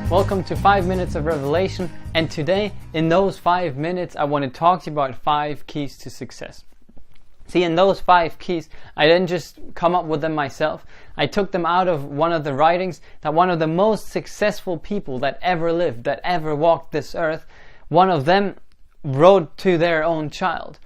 Welcome to 5 Minutes of Revelation, and today, in those 5 minutes, I want to talk to you about 5 keys to success. See, in those 5 keys, I didn't just come up with them myself. I took them out of one of the writings that one of the most successful people that ever lived, that ever walked this earth, one of them wrote to their own child.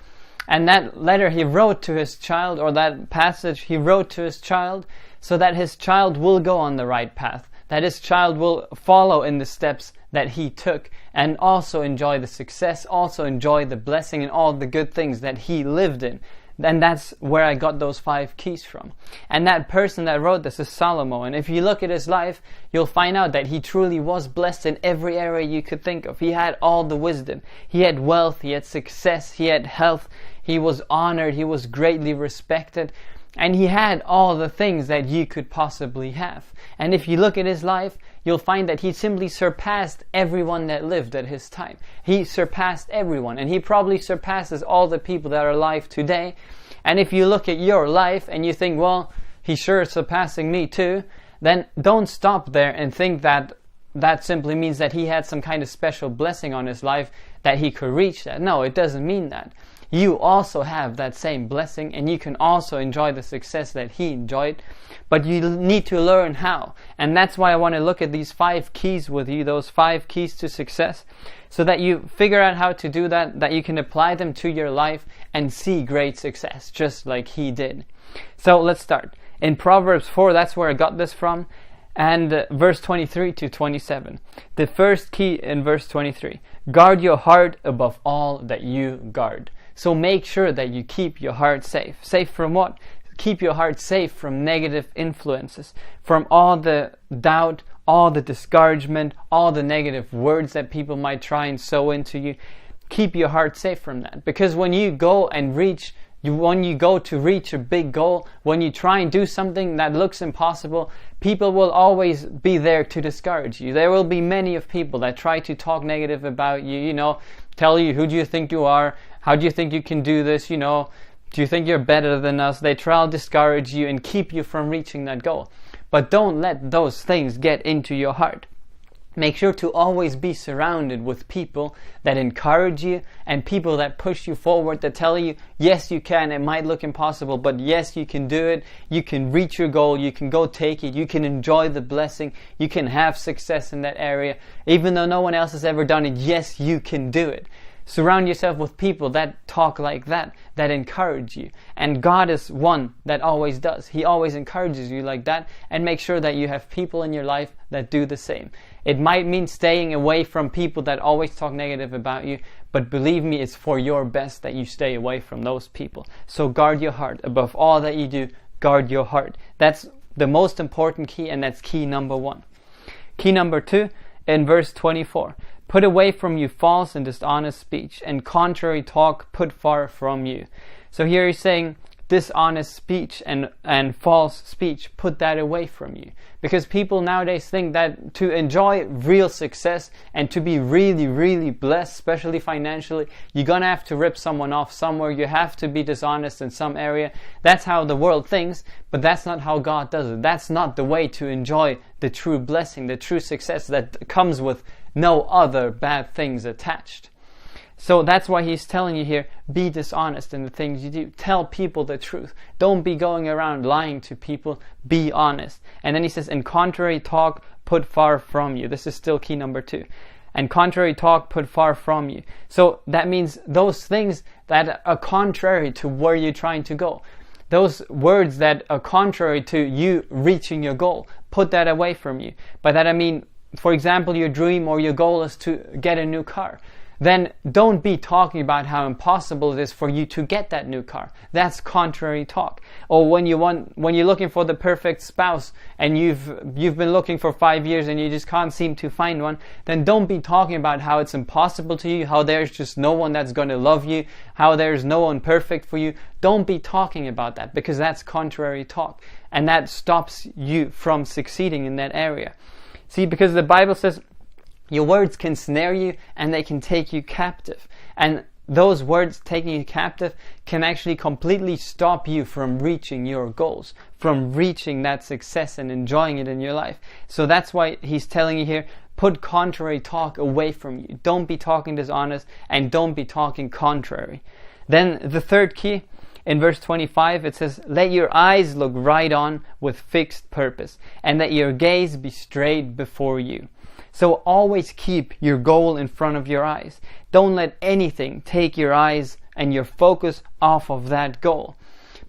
And that letter he wrote to his child, or that passage he wrote to his child, so that his child will go on the right path, that his child will follow in the steps that he took and also enjoy the success, also enjoy the blessing and all the good things that he lived in. And that's where I got those 5 keys from. And that person that wrote this is Salomo. And if you look at his life, you'll find out that he truly was blessed in every area you could think of. He had all the wisdom. He had wealth, he had success, he had health, he was honored, he was greatly respected. And he had all the things that you could possibly have. And if you look at his life, you'll find that he simply surpassed everyone that lived at his time. He surpassed everyone, and he probably surpasses all the people that are alive today. And if you look at your life and you think, well, he's sure surpassing me too, then don't stop there and think that that simply means that he had some kind of special blessing on his life that he could reach that. No, it doesn't mean that. You also have that same blessing, and you can also enjoy the success that he enjoyed, but you need to learn how. And that's why I want to look at these 5 keys with you, those 5 keys to success, so that you figure out how to do that, that you can apply them to your life and see great success, just like he did. So let's start. In Proverbs 4, that's where I got this from, and verse 23 to 27. The first key in verse 23, guard your heart above all that you guard. So make sure that you keep your heart safe. Safe from what? Keep your heart safe from negative influences, from all the doubt, all the discouragement, all the negative words that people might try and sow into you. Keep your heart safe from that. Because when you go and when you go to reach a big goal, when you try and do something that looks impossible, people will always be there to discourage you. There will be many of people that try to talk negative about you, tell you, who do you think you are? How do you think you can do this? Do you think you're better than us? They try to discourage you and keep you from reaching that goal. But don't let those things get into your heart. Make sure to always be surrounded with people that encourage you and people that push you forward, that tell you, yes, you can. It might look impossible, but yes, you can do it. You can reach your goal. You can go take it. You can enjoy the blessing. You can have success in that area. Even though no one else has ever done it, yes, you can do it. Surround yourself with people that talk like that encourage you. And God is one that always does. He always encourages you like that, and make sure that you have people in your life that do the same. It might mean staying away from people that always talk negative about you, but believe me, it's for your best that you stay away from those people. So guard your heart. Above all that you do, guard your heart. That's the most important key, and that's key number 1. Key number 2, in verse 24. Put away from you false and dishonest speech, and contrary talk put far from you. So here he's saying dishonest speech and false speech, put that away from you. Because people nowadays think that to enjoy real success and to be really, really blessed, especially financially, you're going to have to rip someone off somewhere. You have to be dishonest in some area. That's how the world thinks, but that's not how God does it. That's not the way to enjoy the true blessing, the true success that comes with no other bad things attached. So that's why he's telling you here, be dishonest in the things you do. Tell people the truth. Don't be going around lying to people. Be honest. And then he says, and contrary talk put far from you. This is still key number 2. And contrary talk put far from you. So that means those things that are contrary to where you're trying to go. Those words that are contrary to you reaching your goal, put that away from you. By that I mean, for example, your dream or your goal is to get a new car. Then don't be talking about how impossible it is for you to get that new car. That's contrary talk. Or when you're looking for the perfect spouse and you've been looking for 5 years and you just can't seem to find one, then don't be talking about how it's impossible to you, how there's just no one that's going to love you, how there's no one perfect for you. Don't be talking about that, because that's contrary talk, and that stops you from succeeding in that area. See, because the Bible says your words can snare you and they can take you captive. And those words taking you captive can actually completely stop you from reaching your goals, from reaching that success and enjoying it in your life. So that's why he's telling you here, put contrary talk away from you. Don't be talking dishonest, and don't be talking contrary. Then the third key, in verse 25, it says, let your eyes look right on with fixed purpose, and let your gaze be straight before you. So always keep your goal in front of your eyes. Don't let anything take your eyes and your focus off of that goal.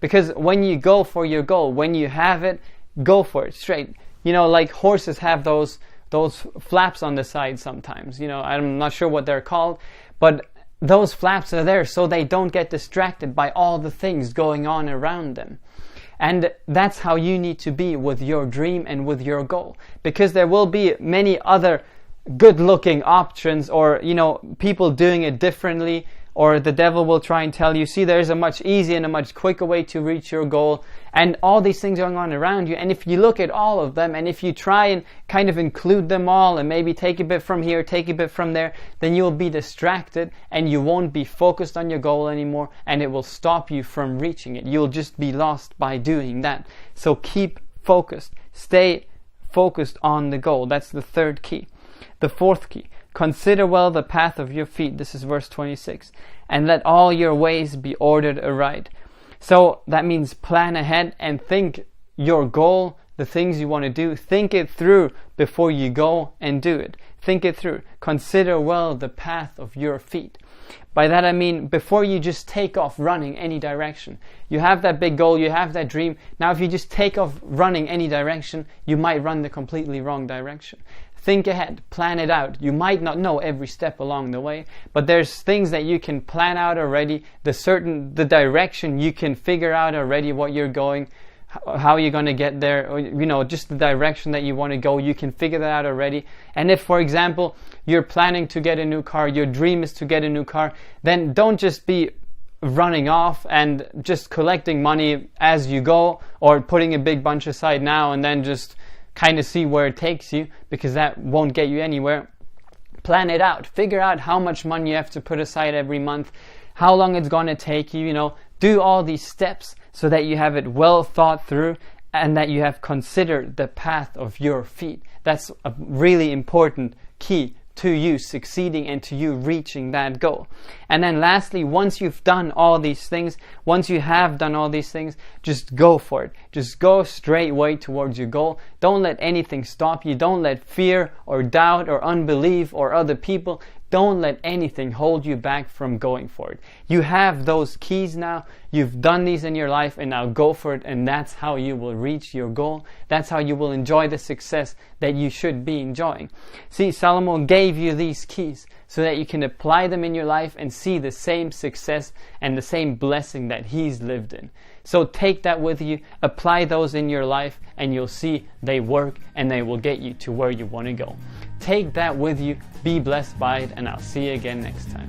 Because when you go for your goal, when you have it, go for it straight. You know, like horses have those flaps on the side sometimes. You know, I'm not sure what they're called, but those flaps are there so they don't get distracted by all the things going on around them. And that's how you need to be with your dream and with your goal. Because there will be many other good-looking options, or, you know, people doing it differently, or the devil will try and tell you, see, there's a much easier and a much quicker way to reach your goal, and all these things going on around you. And if you look at all of them, and if you try and kind of include them all, and maybe take a bit from here, take a bit from there, then you'll be distracted, and you won't be focused on your goal anymore, and it will stop you from reaching it. You'll just be lost by doing that. So keep focused. Stay focused on the goal. That's the third key. The fourth key, consider well the path of your feet. This is verse 26. And let all your ways be ordered aright. So that means plan ahead and think your goal, the things you want to do, think it through before you go and do it. Think it through. Consider well the path of your feet. By that I mean, before you just take off running any direction. You have that big goal, you have that dream. Now if you just take off running any direction, you might run the completely wrong direction. Think ahead, plan it out. You might not know every step along the way, but there's things that you can plan out already. The direction you can figure out already, what you're going, how you're going to get there, or, you know, just the direction that you want to go. You can figure that out already. And if, for example, you're planning to get a new car, your dream is to get a new car, then don't just be running off and just collecting money as you go, or putting a big bunch aside now and then just kind of see where it takes you, because that won't get you anywhere. Plan it out. Figure out how much money you have to put aside every month, how long it's going to take you, you know. Do all these steps so that you have it well thought through and that you have considered the path of your feet. That's a really important key to you succeeding and to you reaching that goal. And then lastly, once you've done all these things, once you have done all these things, just go for it. Just go straight way towards your goal. Don't let anything stop you. Don't let fear or doubt or unbelief or other people, don't let anything hold you back from going for it. You have those keys now. You've done these in your life, and now go for it, and that's how you will reach your goal. That's how you will enjoy the success that you should be enjoying. See, Salomo gave you these keys so that you can apply them in your life and see the same success and the same blessing that he's lived in. So take that with you, apply those in your life, and you'll see they work and they will get you to where you want to go. Take that with you, be blessed by it, and I'll see you again next time.